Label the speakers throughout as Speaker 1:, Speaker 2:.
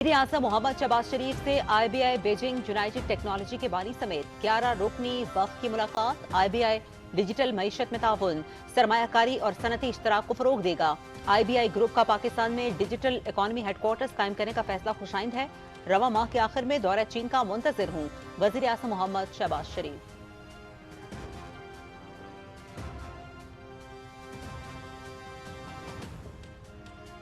Speaker 1: वज़ीर आज़म मोहम्मद शहबाज शरीफ से IBI Beijing United technology के बानी समेत 11 रुकनी वफ़द की मुलाकात। IBI डिजिटल मईशत में ताउन, सरमायाकारी और सनती इश्तराक को फरोग देगा। IBI ग्रुप का पाकिस्तान में डिजिटल इकॉनमी हेडक्वार्टर्स कायम करने का फैसला खुशाइंद है। रवा माह के आखिर में दौरा चीन का मुंतज़िर हूँ, वज़ीर आज़म मोहम्मद शहबाज शरीफ।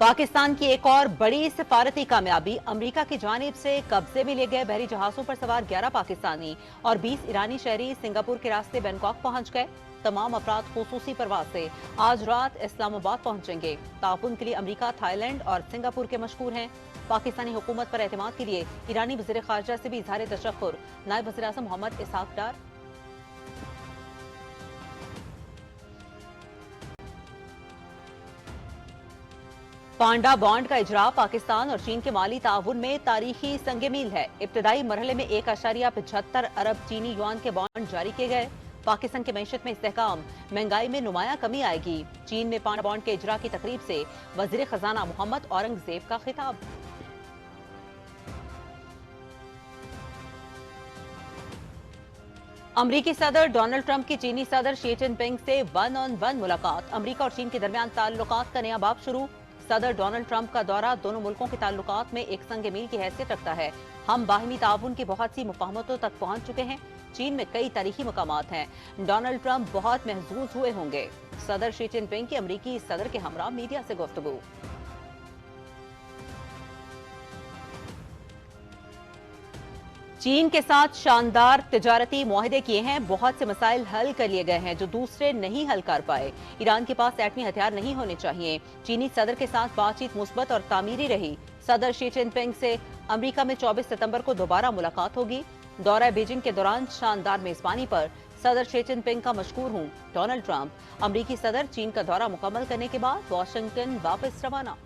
Speaker 1: पाकिस्तान की एक और बड़ी सिफारती कामयाबी, अमरीका की जानिब से कब्जे में लिए गए बहरी जहाजों पर सवार 11 पाकिस्तानी और 20 ईरानी शहरी सिंगापुर के रास्ते बैंकॉक पहुंच गए। तमाम अफराद खुसूसी परवाज से आज रात इस्लामाबाद पहुंचेंगे। ताउन के लिए अमरीका, थाईलैंड और सिंगापुर के मशहूर हैं। पाकिस्तानी हुकूमत पर एतमाद के लिए ईरानी वज़ीर ख़ारजा से भी इज़हार तशक्कुर। नायब वज़ीर आज़म मोहम्मद इसहाक डार। पांडा बॉन्ड का इजरा पाकिस्तान और चीन के माली ताउन में तारीखी संगे मील है। इब्तदाई मरहले में 1.75 अरब चीनी युआन के बॉन्ड जारी किए गए। पाकिस्तान की मईशत में इस्तेहकाम, महंगाई में नुमाया कमी आएगी। चीन में पांडा बॉन्ड के इजरा की तकरीब से वज़ीर खजाना मोहम्मद औरंगजेब का खिताब। अमरीकी सदर डोनाल्ड ट्रंप की चीनी सदर शी जिनपिंग से 1-on-1 मुलाकात। अमरीका और चीन के दरमियान ताल्लुकात का नया बाब शुरू। सदर डोनाल्ड ट्रंप का दौरा दोनों मुल्कों के ताल्लुकात में एक संग मील की हैसियत रखता है। हम बाहिमी ताउन की बहुत सी मुफाहमतों तक पहुंच चुके हैं। चीन में कई तारीखी मकामात हैं। डोनाल्ड ट्रंप बहुत महजूज हुए होंगे। सदर शी जिनपिंग की अमरीकी सदर के हमरा मीडिया से गुफ्तगू। चीन के साथ शानदार तिजारती मुआहदे किए हैं। बहुत से मसाइल हल कर लिए गए हैं जो दूसरे नहीं हल कर पाए। ईरान के पास एटमी हथियार नहीं होने चाहिए। चीनी सदर के साथ बातचीत मुस्बत और तामीरी रही। सदर शी जिनपिंग से अमरीका में 24 सितंबर को दोबारा मुलाकात होगी। दौरा बीजिंग के दौरान शानदार मेजबानी पर सदर शी जिनपिंग का मशकूर हूँ डोनाल्ड ट्रंप। अमरीकी सदर चीन का दौरा मुकम्मल करने के बाद वाशिंगटन वापस रवाना।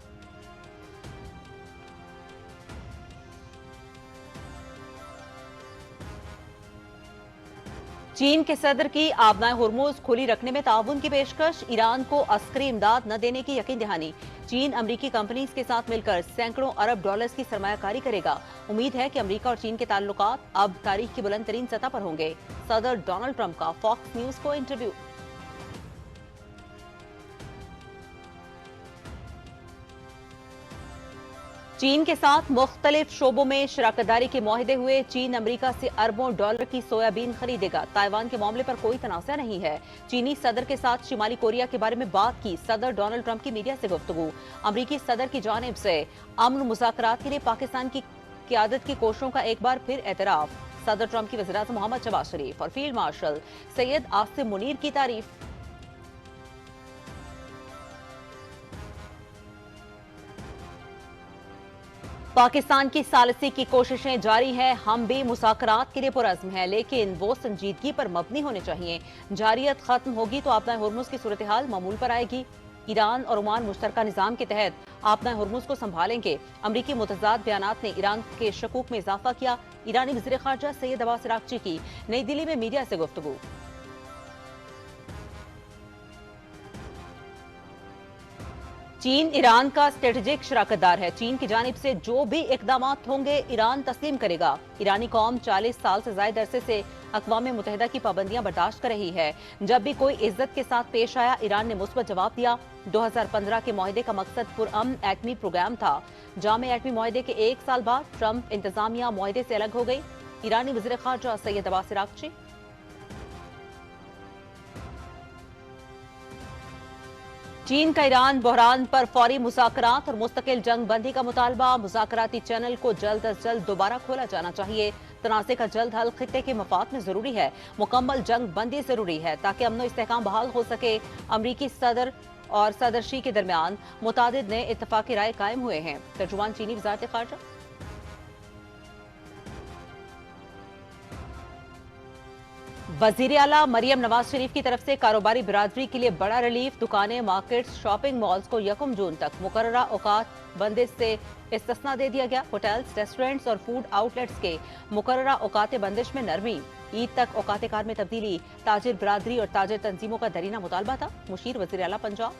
Speaker 1: चीन के सदर की आबनाए हुर्मुज खुली रखने में ताउन की पेशकश। ईरान को अस्करी इमदाद न देने की यकीन दहानी। चीन अमरीकी कंपनीज के साथ मिलकर सैकड़ों अरब डॉलर्स की सरमायाकारी करेगा। उम्मीद है कि अमरीका और चीन के ताल्लुकात अब तारीख की बुलंद तरीन सतह पर होंगे। सदर डोनाल्ड ट्रंप का फॉक्स न्यूज को इंटरव्यू। चीन के साथ मुख्तलिफ शोबों में शराकतदारी के मुआहदे हुए। चीन अमरीका से अरबों डॉलर की सोयाबीन खरीदेगा। ताइवान के मामले पर कोई तनाज़ा नहीं है। चीनी सदर के साथ शिमाली कोरिया के बारे में बात की। सदर डोनाल्ड ट्रंप की मीडिया से गुफ्तगू। अमरीकी सदर की जानिब से अमन मुज़ाकरात के लिए पाकिस्तान की क़यादत की कोशिशों का एक बार फिर एतराफ़। सदर ट्रंप की वज़ीर आज़म मोहम्मद शहबाज शरीफ और फील्ड मार्शल सैयद आसिम मुनीर की तारीफ। पाकिस्तान की सालसी की कोशिशें जारी हैं। हम भी मुज़ाकरात के लिए पुरज़्म हैं, लेकिन वो संजीदगी पर मबनी होने चाहिए। जारियत खत्म होगी तो आपना हुर्मुज़ की सूरत हाल मामूल पर आएगी। ईरान और ओमान मुश्तरका निज़ाम के तहत आपना हुर्मुज़ को संभालेंगे। अमरीकी मुतज़ाद बयानात ने ईरान के शकूक में इजाफा किया। ईरानी वज़ीर ख़ारजा सैयद अब्बास अराग़ची की नई दिल्ली में मीडिया से गुफ्तगू। चीन ईरान का स्ट्रेटेजिक शराकतदार है। चीन की जानिब से जो भी इकदाम होंगे ईरान तस्लीम करेगा। ईरानी कौम 40 साल से ज्यादा अरसे से अक़वाम मुत्तहिदा की पाबंदियां बर्दाश्त कर रही है। जब भी कोई इज्जत के साथ पेश आया, ईरान ने मुस्बत जवाब दिया। 2015 के मुआहदे का मकसद पुरअमन एटमी प्रोग्राम था। जामे एटमी मुआहदे के एक साल बाद ट्रंप इंतजामिया मुआहदे से अलग हो गई। ईरानी वज़ीर ख़ारजा सैयद अब्बास अराग़ची। चीन का ईरान बहरान पर फौरी मुज़ाकरात और मुस्तकिल जंग बंदी का मुतालबा। मुज़ाकराती चैनल को जल्द अज जल्द दोबारा खोला जाना चाहिए। तनाज़े का जल्द हल खित्ते के मफाद में जरूरी है। मुकम्मल जंग बंदी जरूरी है ताकि अमन व इस्तेहकाम बहाल हो सके। अमरीकी सदर और सदर शी के दरमियान मुतादिद नए इत्तफाक़ी राय कायम हुए हैं। तर्जुमान चीनी वज़ारत ख़ारजा। वज़ीर आला मरियम नवाज शरीफ की तरफ से कारोबारी बिरादरी के लिए बड़ा रिलीफ। दुकानें, मार्केट्स, शॉपिंग मॉल्स को 1 जून तक मुकर्ररा औकात बंदिश से इस्तिस्ना दे दिया गया। होटल्स, रेस्टोरेंट्स और फूड आउटलेट्स के मुकर्ररा औकात बंदिश में नरमी। ईद तक औकात कार में तब्दीली ताजिर बिरादरी और ताजिर तंजीमों का दरीना मुतालबा था। मुशीर वज़ीर आला पंजाब।